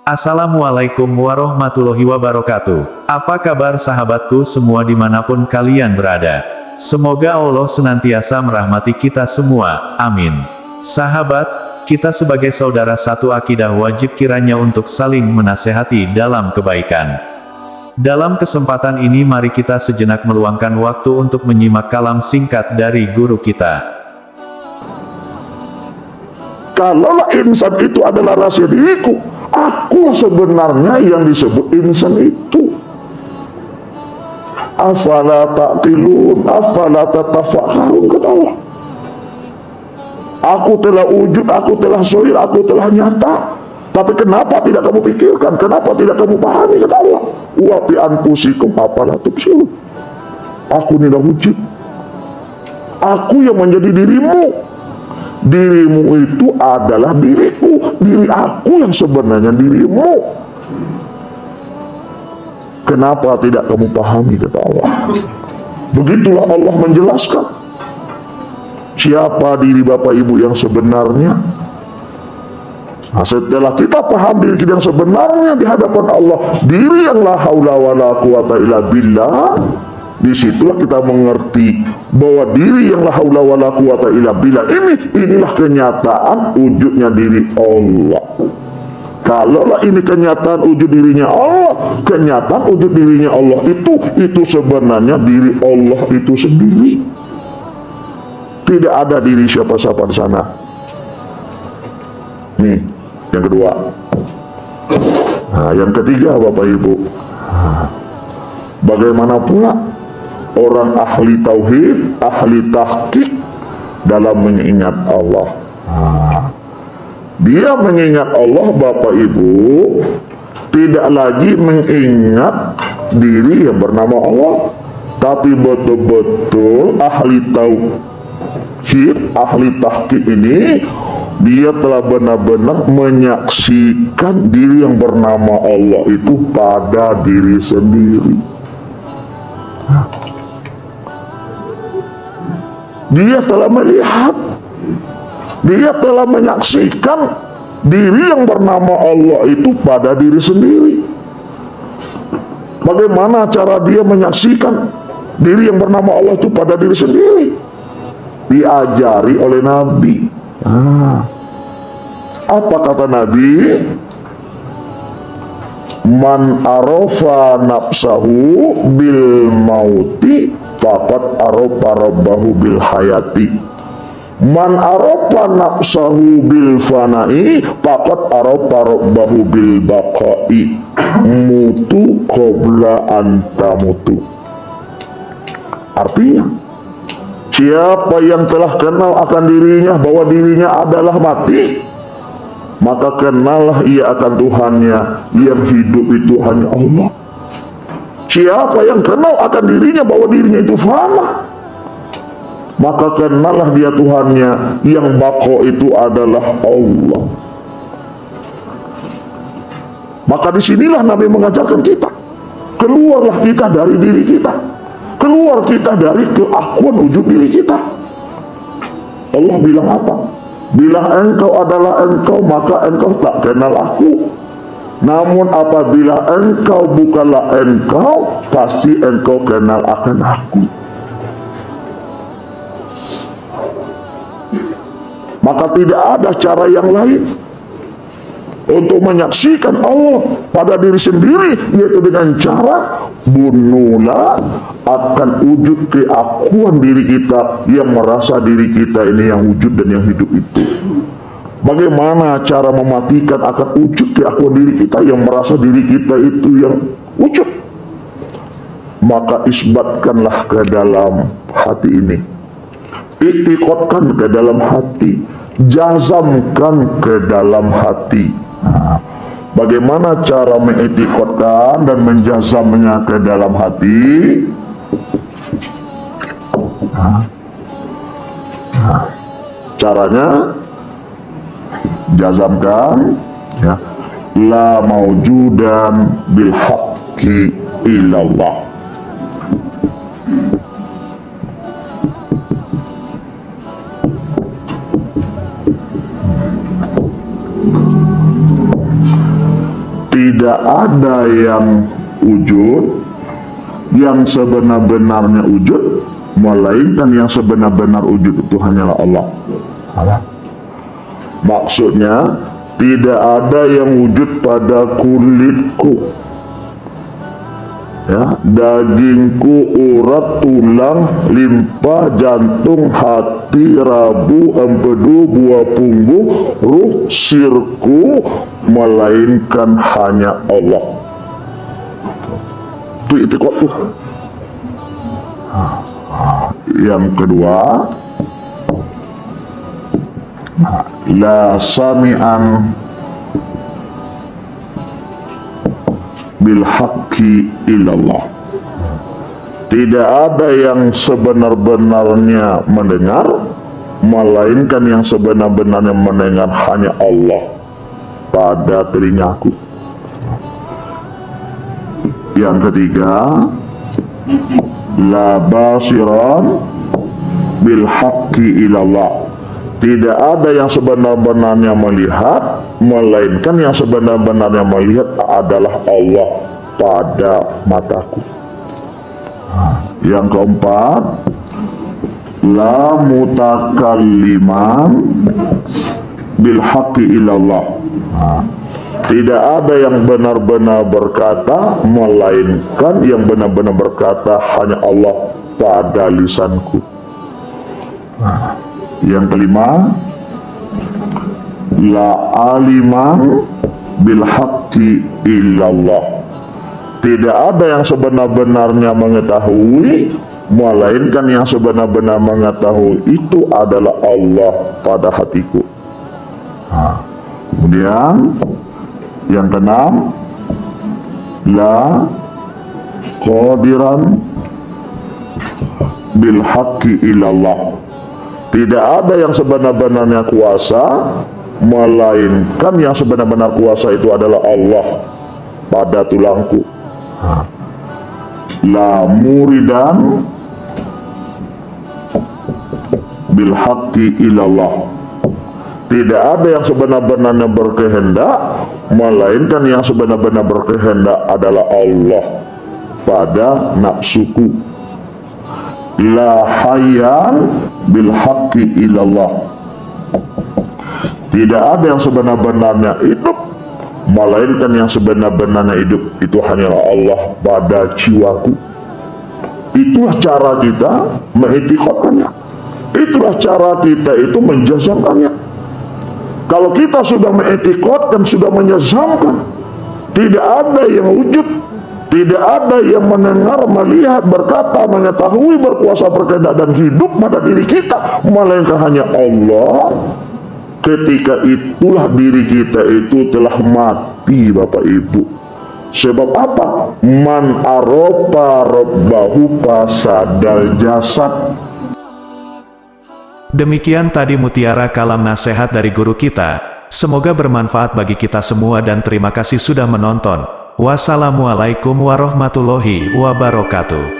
Assalamualaikum warahmatullahi wabarakatuh. Apa kabar sahabatku semua dimanapun kalian berada? Semoga Allah senantiasa merahmati kita semua, amin. Sahabat, kita sebagai saudara satu akidah wajib kiranya untuk saling menasehati dalam kebaikan. Dalam kesempatan ini mari kita sejenak meluangkan waktu untuk menyimak kalam singkat dari guru kita. Kalaulah insan itu adalah rahasia diriku, akulah sebenarnya yang disebut insan itu. Afala ta'qilun, afala tatafakkarun, kata Allah. Aku telah wujud, aku telah zahir, aku telah nyata. Tapi kenapa tidak kamu pikirkan? Kenapa tidak kamu pahami? Kata Allah. Wa fi anfusikum afala tubsirun. Aku inilah wujud. Aku yang menjadi dirimu. Dirimu itu adalah diriku. Diri aku yang sebenarnya dirimu. Kenapa tidak kamu pahami? Kata Allah. Begitulah Allah menjelaskan siapa diri Bapak Ibu yang sebenarnya. Nah, setelah kita paham diri kita yang sebenarnya di hadapan Allah, diri yang la haula wala quwata illa billah, disitulah kita mengerti bahwa diri yang la haula wala quwata illa billah inilah kenyataan wujudnya diri Allah. Kalaulah ini kenyataan wujud dirinya Allah, kenyataan wujud dirinya Allah itu sebenarnya diri Allah itu sendiri. Tidak ada diri siapa-siapa di sana. Nih, yang kedua. Nah, yang ketiga Bapak Ibu. Bagaimana pula orang ahli tauhid, ahli tahqiq dalam mengingat Allah. Dia mengingat Allah Bapak Ibu, tidak lagi mengingat diri yang bernama Allah, tapi betul-betul ahli tauhid, ahli tahqiq ini dia telah benar-benar menyaksikan diri yang bernama Allah itu pada diri sendiri. Dia telah melihat, dia telah menyaksikan diri yang bernama Allah itu pada diri sendiri. Bagaimana cara dia menyaksikan diri yang bernama Allah itu pada diri sendiri? Diajari oleh Nabi. Apa kata Nabi? Man arafa nafsahu bil mauti faqad arafa rabbahu bil hayati. Man arafa nafsahu bil fana'i faqad arafa rabbahu bil baqa'i. Mutu qabla an tamutu. Artinya, siapa yang telah kenal akan dirinya bahwa dirinya adalah mati, maka kenallah ia akan Tuhannya, yang hidup itu hanya Allah. Siapa yang kenal akan dirinya bahwa dirinya itu fana, maka kenallah dia Tuhannya, yang bako itu adalah Allah. Maka disinilah Nabi mengajarkan kita, keluarlah kita dari diri kita, keluar kita dari keakuan wujud diri kita. Allah bilang apa? Bila engkau adalah engkau, maka engkau tak kenal aku. Namun apabila engkau bukanlah engkau, pasti engkau kenal akan aku. Maka tidak ada cara yang lain untuk menyaksikan Allah pada diri sendiri, yaitu dengan cara bunuhlah akan wujud keakuan diri kita yang merasa diri kita ini yang wujud dan yang hidup itu. Bagaimana cara mematikan akan wujud keakuan diri kita yang merasa diri kita itu yang wujud? Maka isbatkanlah ke dalam hati ini, iktikadkan ke dalam hati, jazamkan ke dalam hati. Bagaimana cara mengetikotkan dan menjazamnya ke dalam hati? Caranya jazamkan, ya, la maujudan bil haqqi illallah. tidak ada yang wujud, yang sebenar-benarnya wujud, melainkan yang sebenar-benar wujud itu hanyalah Allah. Maksudnya, tidak ada yang wujud pada kulitku, ya, dagingku, urat, tulang, limpa, jantung, hati, rabu, empedu, buah punggung, ruh, sirku, melainkan hanya Allah. Itu itikad tuh. Yang kedua, la sami'an bil haqqi illallah. Tidak ada yang sebenar-benarnya mendengar, melainkan yang sebenar-benarnya mendengar hanya Allah pada telingaku. Yang ketiga, la basiran bil haqqi ilallah. Tidak ada yang sebenar-benarnya melihat, melainkan yang sebenar-benarnya melihat adalah Allah pada mataku. Yang keempat, la mutakalliman bil haqqi ilallah. Tidak ada yang benar-benar berkata, melainkan yang benar-benar berkata hanya Allah pada lisanku. Yang kelima, la aliman bil haqqi illallah. Tidak ada yang sebenar-benarnya mengetahui, melainkan yang sebenar-benar mengetahui itu adalah Allah pada hatiku. Kemudian yang keenam, la qadiran bil haqqi ilallah. Tidak ada yang sebenar-benarnya kuasa, melainkan yang sebenar-benar kuasa itu adalah Allah pada tulangku. La muridan bil haqqi ilallah. Tidak ada yang sebenar-benarnya berkehendak, melainkan yang sebenar-benar berkehendak adalah Allah pada nafsuku. La hayyan bil haqqi ilallah. Tidak ada yang sebenar-benarnya hidup, melainkan yang sebenar-benarnya hidup itu hanyalah Allah pada jiwaku. Itulah cara kita mengitikadkannya. Itulah cara kita itu menjazamkannya. Kalau kita sudah mengitikadkan, sudah menjazamkan, tidak ada yang wujud, tidak ada yang mendengar, melihat, berkata, mengetahui, berkuasa, berkehendak dan hidup pada diri kita, melainkan hanya Allah. Ketika itulah diri kita itu telah mati, Bapak Ibu. Sebab apa? Man aropa robbahu fasadal jasad. Demikian tadi mutiara kalam nasihat dari guru kita. Semoga bermanfaat bagi kita semua dan terima kasih sudah menonton. Wassalamualaikum warahmatullahi wabarakatuh.